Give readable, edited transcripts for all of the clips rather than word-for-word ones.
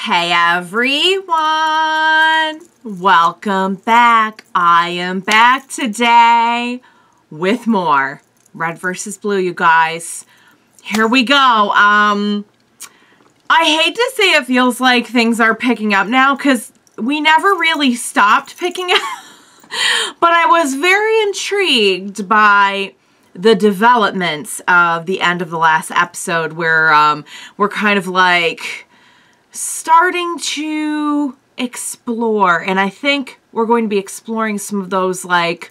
Hey everyone, welcome back. I am back today with more Red versus Blue, you guys. Here we go. I hate to say it feels like things are picking up now because we never really stopped picking up, but I was very intrigued by the developments of the end of the last episode where we're kind of like starting to explore, and I think we're going to be exploring some of those like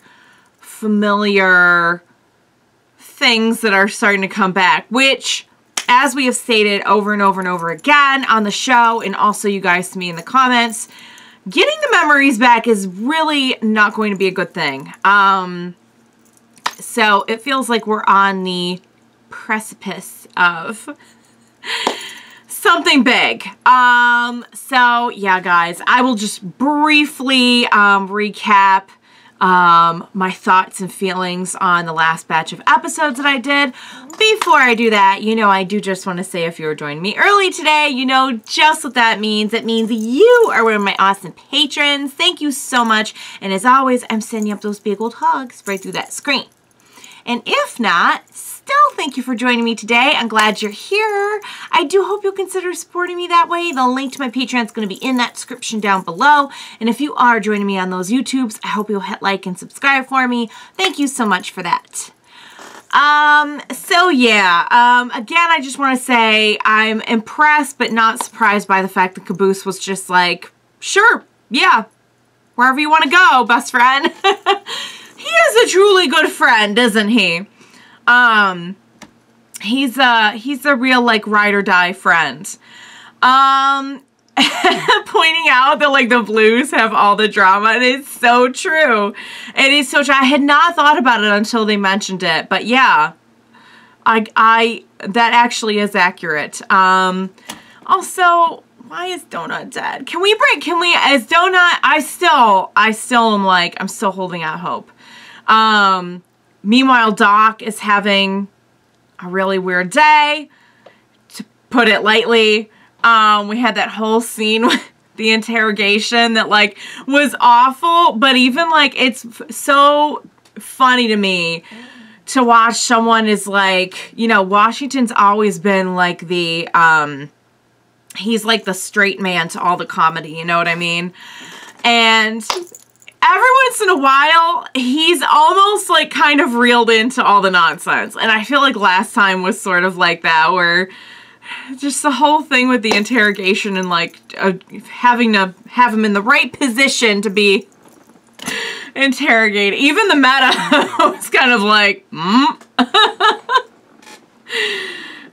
familiar things that are starting to come back, which, as we have stated over and over and over again on the show, and also you guys to me in the comments, getting the memories back is really not going to be a good thing. So it feels like we're on the precipice of something big. So yeah, guys, I will just briefly recap my thoughts and feelings on the last batch of episodes that I did. Before I do that, you know, I do just want to say, if you're joining me early today, you know just what that means. It means you are one of my awesome patrons. Thank you so much. And as always, I'm sending up those big old hugs right through that screen. And if not, still thank you for joining me today. I'm glad you're here. I do hope you'll consider supporting me that way. The link to my Patreon is going to be in that description down below. And if you are joining me on those YouTubes, I hope you'll hit like and subscribe for me. Thank you so much for that. So yeah, again, I just want to say I'm impressed but not surprised by the fact that Caboose was just like, sure, yeah, wherever you want to go, best friend. He is a truly good friend, isn't he? He's a real, like, ride or die friend. Pointing out that, like, the Blues have all the drama, and it's so true. It is so true. I had not thought about it until they mentioned it, but yeah, that actually is accurate. Also, why is Donut dead? Is Donut, I still am like, I'm still holding out hope. Meanwhile, Doc is having a really weird day, to put it lightly. We had that whole scene with the interrogation that, like, was awful, but even, like, it's so funny to me to watch someone is like, you know, Washington's always been, like, the, he's, like, the straight man to all the comedy, you know what I mean? And every once in a while, he's almost, like, kind of reeled into all the nonsense. And I feel like last time was sort of like that, where just the whole thing with the interrogation and, like, having to have him in the right position to be interrogated. Even the meta was kind of like,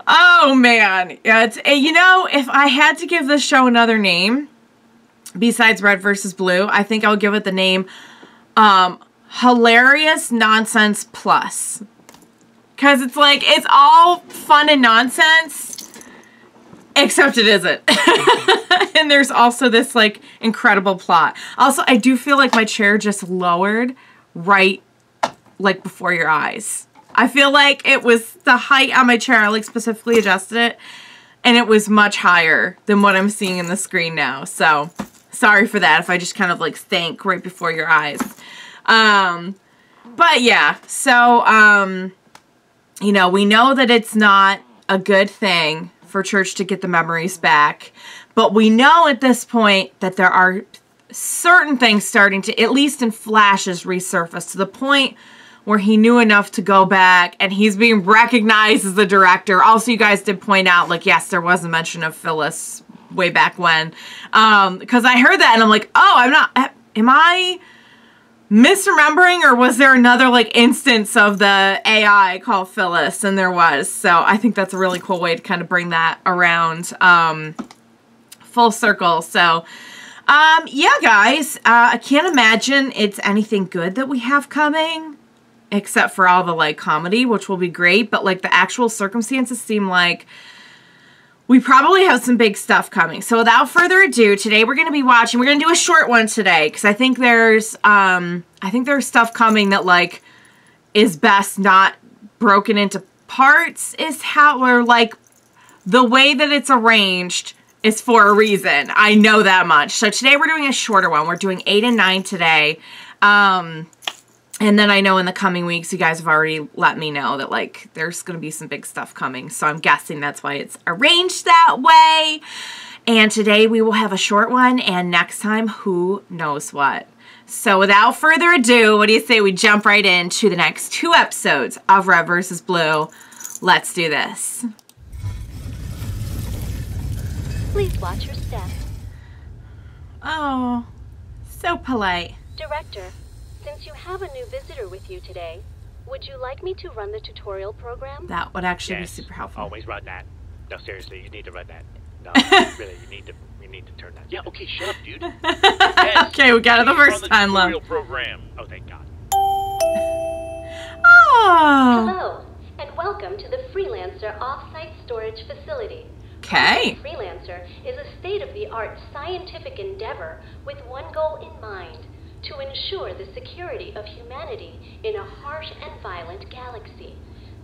Oh, man. Yeah, it's, you know, if I had to give this show another name besides Red versus Blue, I think I'll give it the name Hilarious Nonsense Plus. Because it's like, it's all fun and nonsense, except it isn't. And there's also this, like, incredible plot. Also, I do feel like my chair just lowered right, like, before your eyes. I feel like it was the height on my chair. I, like, specifically adjusted it, and it was much higher than what I'm seeing in the screen now. So sorry for that if I just kind of, like, stank right before your eyes. But yeah, so, you know, we know that it's not a good thing for church to get the memories back, but we know at this point that there are certain things starting to, at least in flashes, resurface to the point where he knew enough to go back, and he's being recognized as the director. Also, you guys did point out, like, yes, there was a mention of Phyllis way back when, because I heard that and I'm like, oh, am I misremembering, or was there another, like, instance of the AI called Phyllis? And there was. So I think that's a really cool way to kind of bring that around full circle. So yeah, guys, I can't imagine it's anything good that we have coming, except for all the, like, comedy, which will be great, but, like, the actual circumstances seem like we probably have some big stuff coming. So without further ado, today we're going to be watching, we're going to do a short one today, because I think there's stuff coming that, like, is best not broken into parts, is how we're, like, the way that it's arranged is for a reason. I know that much. So today we're doing a shorter one. We're doing 8 and 9 today. And then I know in the coming weeks, you guys have already let me know that, like, there's going to be some big stuff coming. So I'm guessing that's why it's arranged that way. And today we will have a short one. And next time, who knows what. So without further ado, what do you say we jump right into the next 2 episodes of Red vs. Blue? Let's do this. Please watch your step. Oh, so polite. Director, since you have a new visitor with you today, would you like me to run the tutorial program? That would actually Yes, be super helpful. Always run that. No, seriously, you need to run that. No, really, you need to turn that. Yeah, okay, shut up, dude. Yes, Okay, we got it the please first run time, love. tutorial program. Oh, thank God. Oh. Hello, and welcome to the Freelancer Off-Site Storage Facility. Okay. Freelancer is a state-of-the-art scientific endeavor with one goal in mind: to ensure the security of humanity in a harsh and violent galaxy.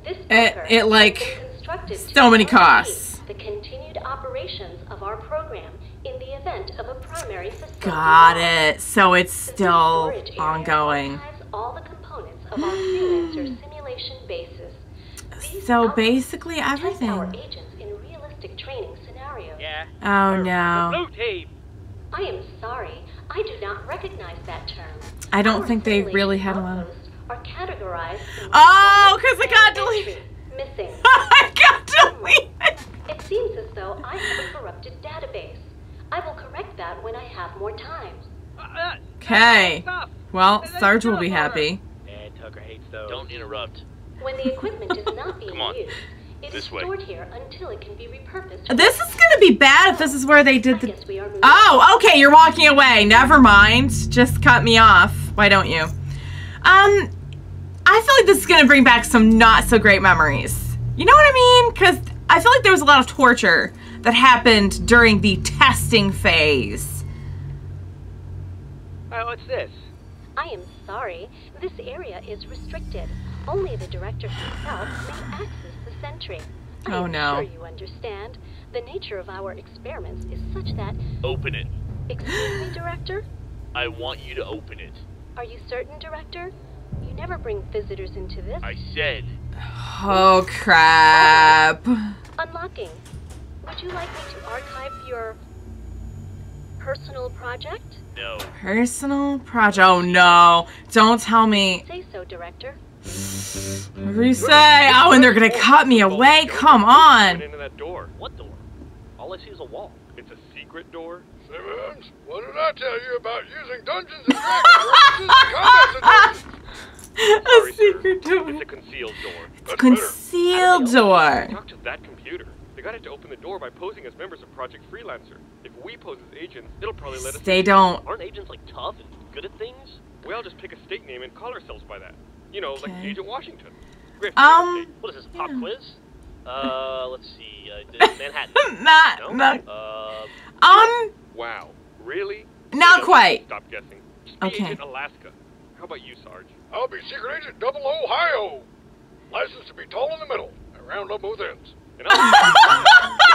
This bunker It like, has been constructed so to many guarantee costs. the continued operations of our program in the event of a primary facility Got loss. it. So it's The still storage area ongoing. archives all the components of our Freelancer simulation basis. These So outputs basically test our everything. agents in realistic training scenarios. Yeah. Oh, The no. blue tape. I am sorry, I do not recognize that term. I don't Our think they simulation really had one. outposts are categorized in Oh, 'cause it got deleted. Missing. I got deleted. It seems as though I have a corrupted database. I will correct that when I have more time. Okay. Stop. Well, Sarge will be happy. And Tucker hates those. Don't interrupt. When the equipment is not being Come on. used, it is This way. stored here until it can be repurposed. This is going to be bad if this is where they I did the... guess we are moving. Oh, okay, you're walking away. Never mind. Just cut me off. Why don't you? I feel like this is going to bring back some not so great memories. You know what I mean? Because I feel like there was a lot of torture that happened during the testing phase. Oh, what's this? I am sorry. This area is restricted. Only the director himself may access the sentry. I Oh, am no. sure you understand. The nature of our experiments is such that... Open it. Excuse me, Director? I want you to open it. Are you certain, Director? You never bring visitors into this. I said. Oh, crap. Unlocking. Would you like me to archive your... personal project? No. Personal project. Oh, no. Don't tell me. Say so, Director. Whatever you say. Oh, and they're going to cut me away. Come on. Went into that door. What door? All I see is a wall. It's a secret door. Simmons, what did I tell you about using Dungeons and Dragons references in combat situations? A Sorry, secret sir. door. It's a concealed door. It's a concealed door. Talk to that computer. They got it to open the door by posing as members of Project Freelancer. If we pose as agents, it'll probably let us... They don't. Aren't agents like tough and good at things? We all just pick a state name and call ourselves by that. You know, like Okay. Agent Washington. Griff, What is this, a pop Yeah. quiz? Let's see, Manhattan. No? Not. Wow. Really? Not No, quite. Stop guessing. Just be Okay. Agent Alaska. How about you, Sarge? I'll be Secret Agent Double Ohio. Licensed to be tall in the middle and round on both ends. And I'm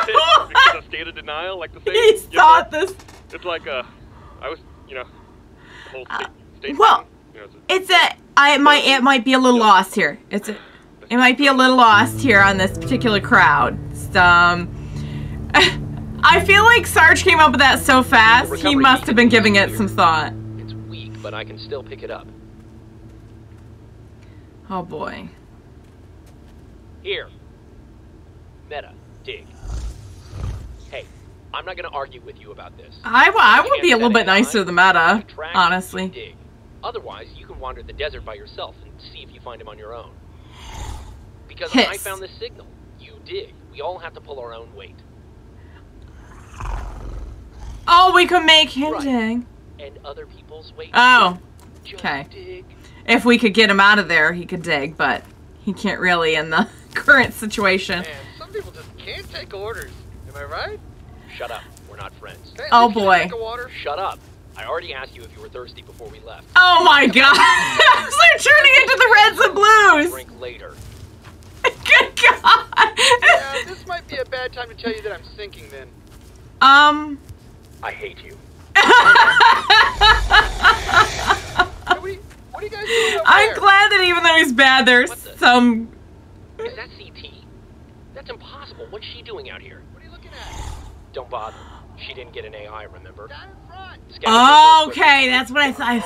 because a state of denial, like the saying. He Yes, thought sir. this. It's like, I was, the whole state well, thing, it's it might be a little lost here. It might be a little lost here on this particular crowd. I feel like Sarge came up with that so fast, he must have been giving it some thought. It's weak, but I can still pick it up. Oh boy. Here. Meta, dig. Hey, I'm not gonna argue with you about this. I would be a little bit Can't set nicer AI, to Meta, attract, honestly. dig. Otherwise, you can wander the desert by yourself and see if you find him on your own. Because I Hiss. found this signal. You dig. We all have to pull our own weight. Oh, we could make him Right. dig. And other people's weight. Oh, Just okay. dig. If we could get him out of there, he could dig, but he can't really in the current situation. Man, some people just can't take orders. Am I right? Shut up. We're not friends. Hey, Oh, you can't boy. Take a water. Shut up. I already asked you if you were thirsty before we left. Oh my god! They're turning into the reds and blues! Drink later. Good god! Yeah, this might be a bad time to tell you that I'm sinking then. I hate you. What are you guys doing over I'm there? glad that even though he's bad, there's What the- some... Is that CT? That's impossible. What's she doing out here? What are you looking at? Don't bother. She didn't get an AI, remember? Down in front. Oh, okay, that's what I thought.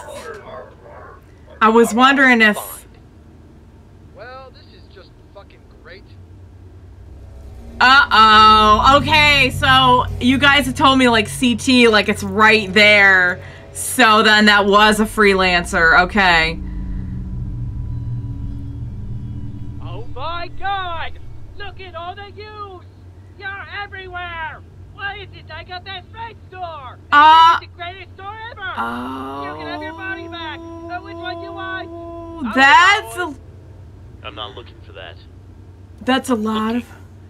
I was wondering if... Well, this is just fucking great. Uh-oh. Okay, so you guys have told me, like, CT, like, it's right there. So then that was a freelancer. Okay. Oh my god! Look at all the use! You're everywhere! Why is it I got that space store? It's the greatest store ever! Oh. You can have your body back! So which one you want? That's a... I'm not looking for that. That's a lot of...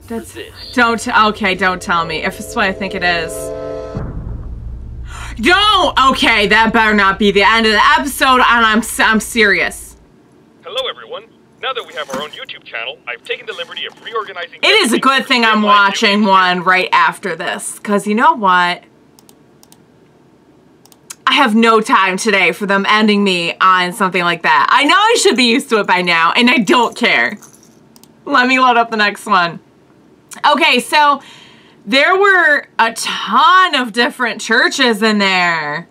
That's... This. Okay, don't tell me. If it's what I think it is. Don't! Okay, that better not be the end of the episode, and I'm serious. Hello, everyone. Now that we have our own YouTube channel, I've taken the liberty of reorganizing... It is a good thing I'm watching one right after this, because you know what? I have no time today for them ending me on something like that. I know I should be used to it by now, and I don't care. Let me load up the next one. Okay, so there were a ton of different churches in there.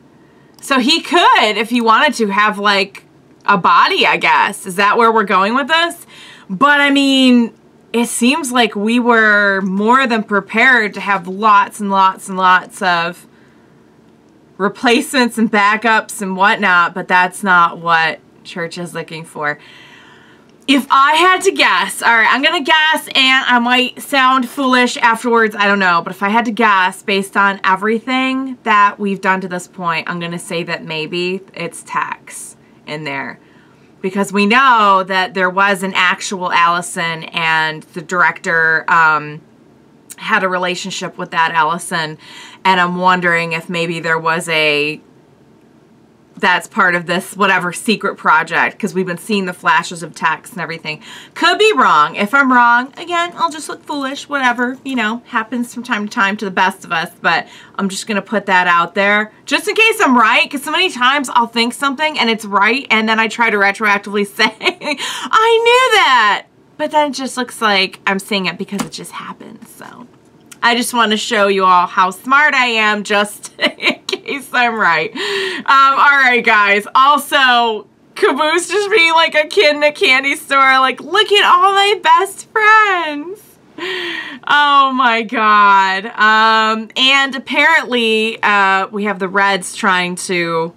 So he could, if he wanted to, have like a body, I guess. Is that where we're going with this? But I mean, it seems like we were more than prepared to have lots and lots and lots of replacements and backups and whatnot, but that's not what church is looking for. If I had to guess, all right, I'm going to guess, and I might sound foolish afterwards, I don't know, but if I had to guess based on everything that we've done to this point, I'm going to say that maybe it's Tex in there. Because we know that there was an actual Allison, and the director had a relationship with that Allison, and I'm wondering if maybe there was that's part of this whatever secret project, because we've been seeing the flashes of Tex and everything. Could be wrong. If I'm wrong, again, I'll just look foolish, whatever, you know, happens from time to time to the best of us, but I'm just going to put that out there just in case I'm right, because so many times I'll think something and it's right, and then I try to retroactively say, I knew that, but then it just looks like I'm saying it because it just happened, so. I just want to show you all how smart I am, just in case I'm right. All right, guys. Also, Caboose just being like a kid in a candy store. Like, look at all my best friends. Oh, my God. And apparently, we have the Reds trying to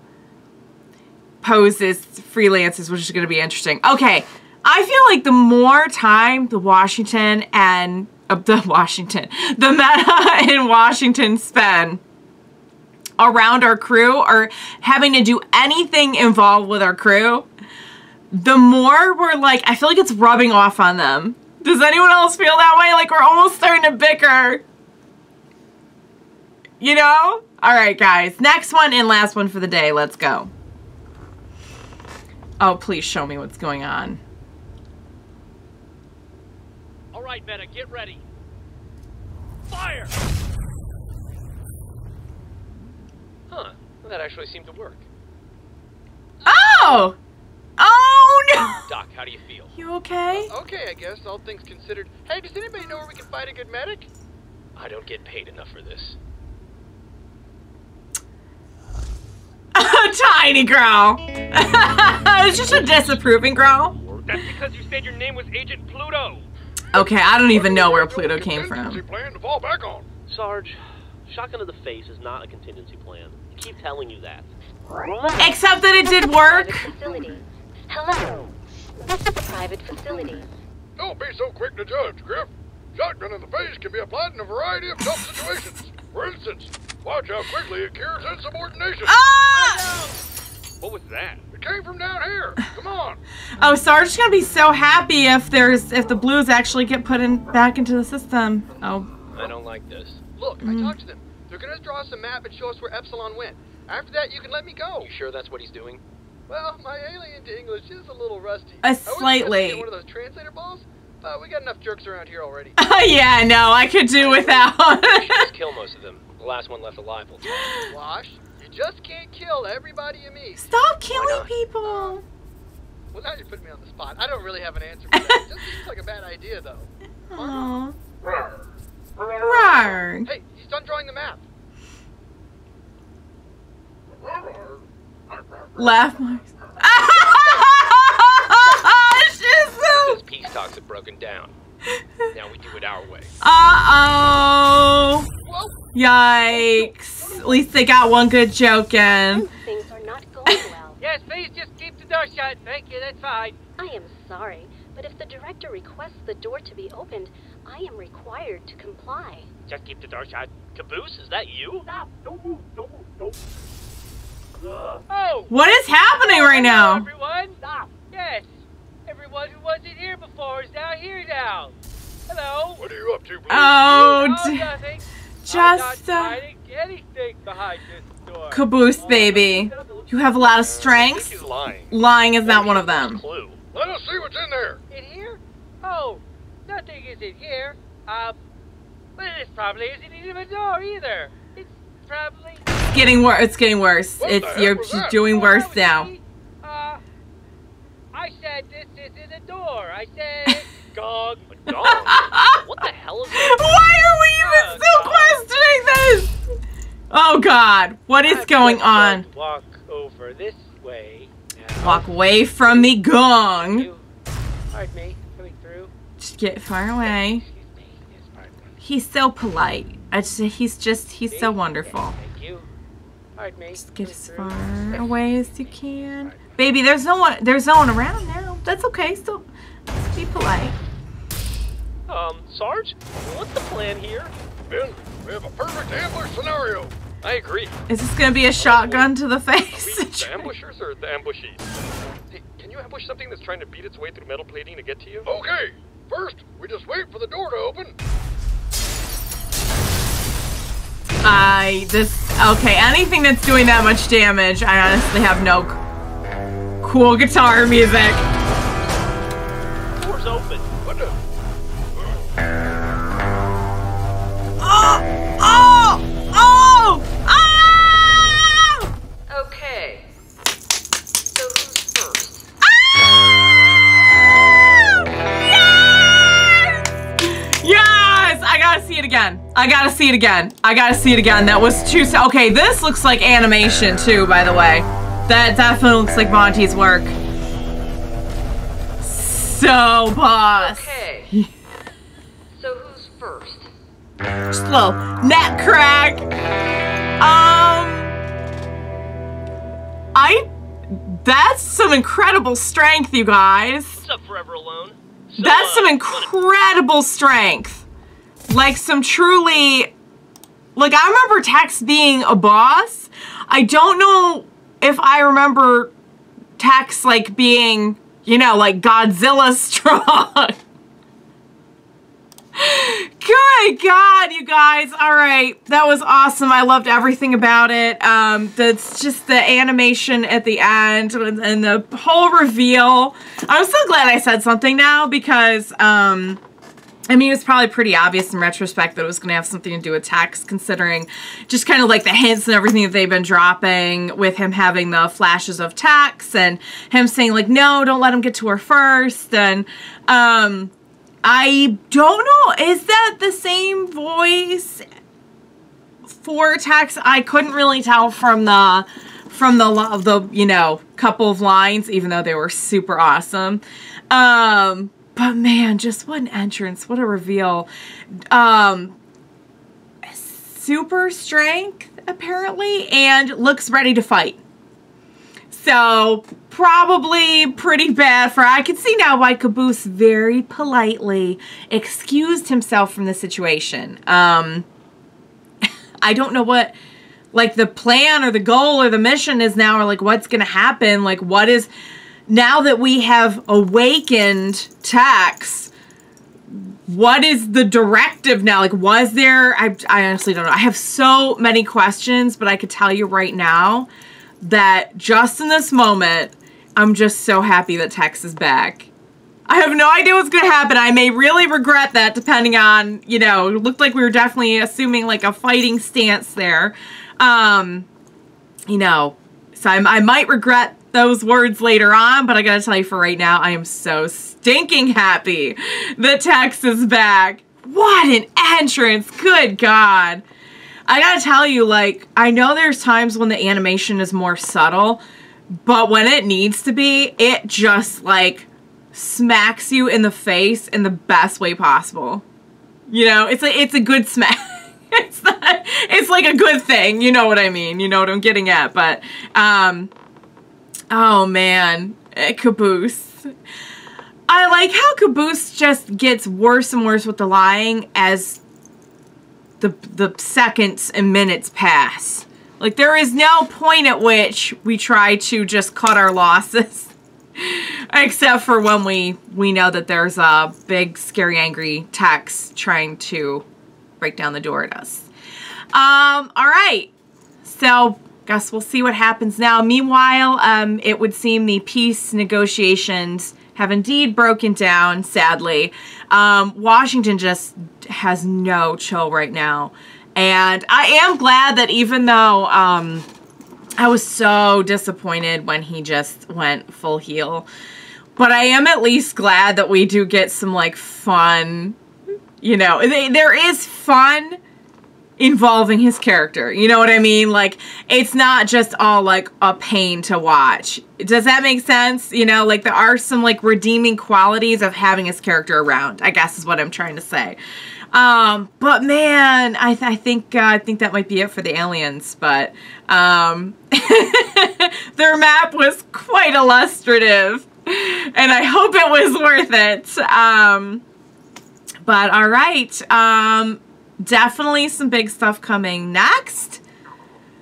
pose as freelancers, which is going to be interesting. Okay. I feel like the more time the Meta in Washington spend around our crew or having to do anything involved with our crew, the more we're like, I feel like it's rubbing off on them. Does anyone else feel that way? Like we're almost starting to bicker. You know? All right, guys. Next one and last one for the day. Let's go. Oh, please show me what's going on. All right, Meta, get ready. Fire! Huh. Well, that actually seemed to work. Oh! Oh, no! Doc, how do you feel? You okay? Okay, I guess, all things considered. Hey, does anybody know where we can find a good medic? I don't get paid enough for this. Tiny girl. It's just a disapproving girl. That's because you said your name was Agent Pluto. Okay, I don't even know where Pluto came from. Plan to fall back on. Sarge, shotgun to the face is not a contingency plan. I keep telling you that. Except that it did work. Facility. Hello. This is a private facility. Don't be so quick to judge, Griff. Shotgun in the face can be applied in a variety of tough situations. For instance, watch how quickly it cures insubordination. Ah! What was that? It came from down here. Come on. Oh, Sarge's gonna be so happy if the blues actually get put back into the system. Oh. I don't like this. Look, I talked to them. They're gonna draw us a map and show us where Epsilon went. After that, you can let me go. You sure that's what he's doing? Well, my alien to English is a little rusty. Slightly. I wish I could get one of those translator balls, but we got enough jerks around here already. Yeah, no, I could do without. We should just kill most of them. The last one left alive will tell. Wash, you just can't kill everybody you meet. Stop killing people. Well, now you put me on the spot. I don't really have an answer for that. It just seems like a bad idea, though. Aww. Rawr. Hey, he's done drawing the map. Laugh marks. Those peace talks have broken down. Now we do it our way. Uh-oh. Yikes. At least they got one good joke in. Things are not going well. Yes, please just keep the door shut. Thank you, that's fine. I am sorry, but if the director requests the door to be opened, I am required to comply. Just keep the door shut. Caboose, is that you? Stop! Don't move! Don't move! Don't. Oh! What is happening right Hello, now? everyone! Stop! Yes! Everyone who wasn't here before is now here now! Hello! What are you up to, Blue? Oh, nothing! I'm not just hiding anything behind this door! Caboose, baby. You have a lot of I think strengths. he's lying. Lying is not one of them. Clue. Let us see what's in there. In here? Oh, nothing is in here. But this probably isn't even a door either. It's probably... It's getting worse. It's getting worse. What the It's heck you're was she's that? doing worse now. I said this isn't a door. I said gong. A dog? What the hell is that? Why are we even still questioning this? Oh God, what is going on? Walk over this way. Now. Walk away from the gong. You, pardon me, coming through. Just get far away. Excuse me. Yes, pardon me. He's so polite. He's so wonderful. Thank you. Pardon me. Just get coming as through. far away as you can. Baby, there's no one around now. That's okay. Still be polite. Sarge? What's the plan here? Ben, we have a perfect ambush scenario. I agree. Is this gonna be a shotgun to the Are face? we the ambushers or the ambushees? Hey, can you ambush something that's trying to beat its way through metal plating to get to you? Okay, first, we just wait for the door to open. Okay, anything that's doing that much damage, I honestly have no cool guitar music. Door's open. What the? Oh! Okay. So who's first? Yes! I gotta see it again. I gotta see it again. I gotta see it again. That was too... Okay, this looks like animation too, by the way. That definitely looks like Monty's work. So boss. Okay. So who's first? Just a little neck crack. That's some incredible strength, you guys. What's up, Forever Alone? So, That's some incredible strength. Like some truly... Like, I remember Tex being a boss. I don't know if I remember Tex, like, being, you know, like Godzilla strong. Good God, you guys. All right. That was awesome. I loved everything about it. That's just the animation at the end and the whole reveal. I'm so glad I said something now because, I mean, it's probably pretty obvious in retrospect that it was going to have something to do with Tex, considering just kind of like the hints and everything that they've been dropping with him having the flashes of Tex and him saying like, no, don't let him get to her first. And, I don't know. Is that the same voice for Tex? I couldn't really tell from the you know, couple of lines, even though they were super awesome. But man, just what an entrance! What a reveal! Super strength apparently, and looks ready to fight. So, probably pretty bad for... I can see now why Caboose very politely excused himself from the situation. I don't know what, like, the plan or the goal or the mission is now, or, like, what's going to happen. Like, what is... Now that we have awakened Tex, what is the directive now? Like, was there... I honestly don't know. I have so many questions, but I could tell you right now that just in this moment, I'm just so happy that Tex is back. I have no idea what's going to happen. I may really regret that depending on, you know, it looked like we were definitely assuming like a fighting stance there. You know, so I might regret those words later on, but I gotta tell you for right now, I am so stinking happy that Tex is back. What an entrance, good God. I gotta tell you, like, I know there's times when the animation is more subtle, but when it needs to be, it just, like, smacks you in the face in the best way possible. You know, it's a good smack. It's like a good thing, you know what I mean, you know what I'm getting at, but, oh man, Caboose. I like how Caboose just gets worse and worse with the lying as the seconds and minutes pass. Like, there is no point at which we try to just cut our losses. Except for when we know that there's a big, scary, angry Tex trying to break down the door at us. Alright. So, guess we'll see what happens now. Meanwhile, it would seem the peace negotiations have indeed broken down, sadly. Washington just has no chill right now. And I am glad that even though I was so disappointed when he just went full heel, but I am at least glad that we do get some, like, fun, you know, there is fun involving his character, you know what I mean? Like, it's not just all, like, a pain to watch. Does that make sense? You know, like, there are some, like, redeeming qualities of having his character around, I guess is what I'm trying to say. But man, I think that might be it for the aliens, but, their map was quite illustrative, and I hope it was worth it. But alright, definitely some big stuff coming next.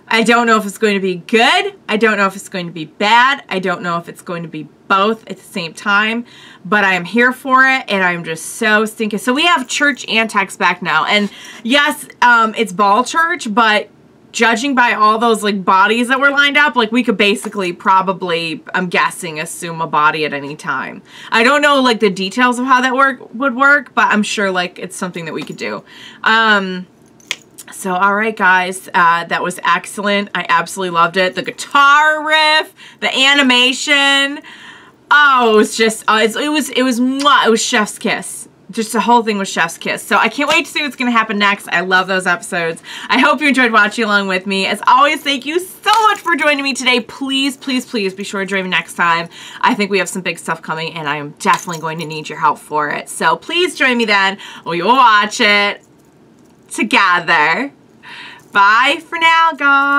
I don't know if it's going to be good. I don't know if it's going to be bad. I don't know if it's going to be both at the same time. But I am here for it, and I'm just so stinking. So we have Church and Tex back now. And yes, it's Ball Church, but judging by all those, like, bodies that were lined up, like, we could basically probably, I'm guessing, assume a body at any time. I don't know, like, the details of how that would work, but I'm sure, like, it's something that we could do. So, alright guys, that was excellent. I absolutely loved it. The guitar riff, the animation, oh, it was just, it was chef's kiss. Just the whole thing was chef's kiss. So I can't wait to see what's going to happen next. I love those episodes. I hope you enjoyed watching along with me. As always, thank you so much for joining me today. Please, please, please be sure to join me next time. I think we have some big stuff coming, and I am definitely going to need your help for it. So please join me then. We will watch it together. Bye for now, guys.